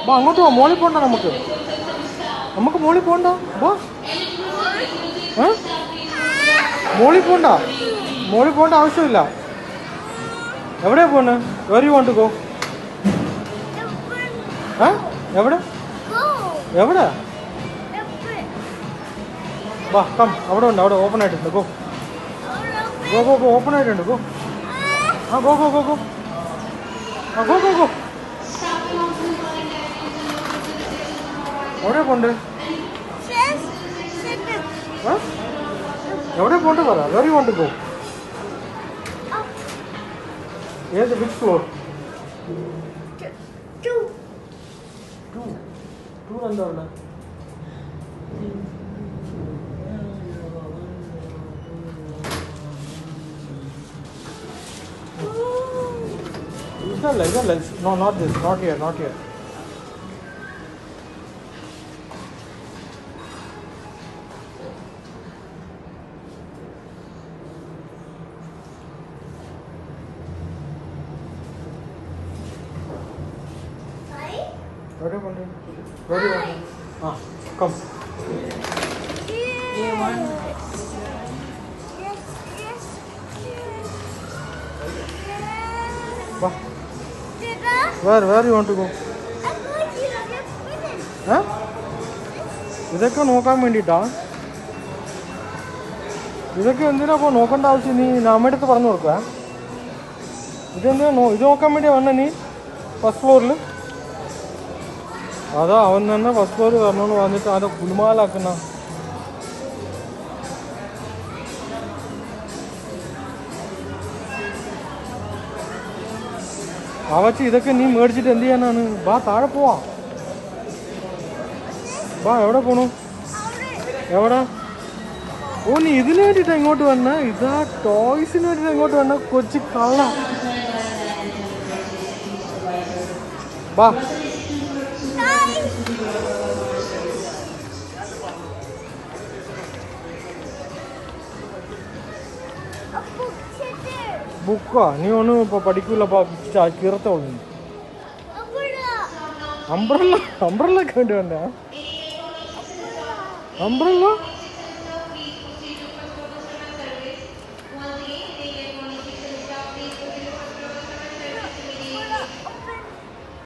വാ അങ്ങോട്ട് വാ, മോളിൽ പോണ്ട. നമുക്ക് മോളിൽ പോണ്ട. വാ. മോളിൽ പോണ്ട ആവശ്യമില്ല. എവിടെയാ പോണ്? Very want go. എവിടെ വാ കം. അവിടെ ഉണ്ട്, അവിടെ ഓപ്പൺ ആയിട്ടുണ്ട്. ഗോ ഓപ്പൺ ആയിട്ടുണ്ട്. Go go go go go go go go. എവിടെ പോണ്ട്? എവിടെ പോണ്ട് പറ. Very want go. ഏത് വിച്ച് ഫ്ലോർ? 2 എന്താ ഉള്ളത്? ഇതല്ല. No, not this. Not here. Where come. Where you want to go? ഇതൊക്കെ നോക്കാൻ വേണ്ടിയിട്ടാ? ഇതൊക്കെ എന്തിനാ അപ്പോൾ നോക്കേണ്ട ആവശ്യം? നീ അമ്മയുടെ അടുത്ത് പറഞ്ഞു കൊടുക്കുക. ഇതെന്തിനാ ഇത് നോക്കാൻ വേണ്ടിയാ വന്ന നീ ഫസ്റ്റ് ഫ്ലോറിൽ? അതാ അവൻ തന്നെ ഫസ്റ്റ് ഫ്ലോർ വരണമെന്ന് പറഞ്ഞിട്ട് അതിൻ്റെ കുലുമാലാക്കുന്ന. അവച്ച് ഇതൊക്കെ നീ മേടിച്ചിട്ട് എന്ത് ചെയ്യാനാണ്? വാ താഴെ പോവാം. വാ. എവിടെ പോണു? എവിടെ? ഓ നീ ഇതിന് വേണ്ടിയിട്ടാ ഇങ്ങോട്ട് വന്ന? ഇതാ ടോയ്സിന് വേണ്ടിയിട്ടാ ഇങ്ങോട്ട് വന്ന കൊച്ചു കള്ള. വാ. ബുക്കാ? നീ ഒന്നും ഇപ്പോൾ പഠിക്കൂല, കീറത്തോളൂ. അംബ്രല്ല ഒക്കെ വേണ്ടി വന്ന? അംബ്രല്ല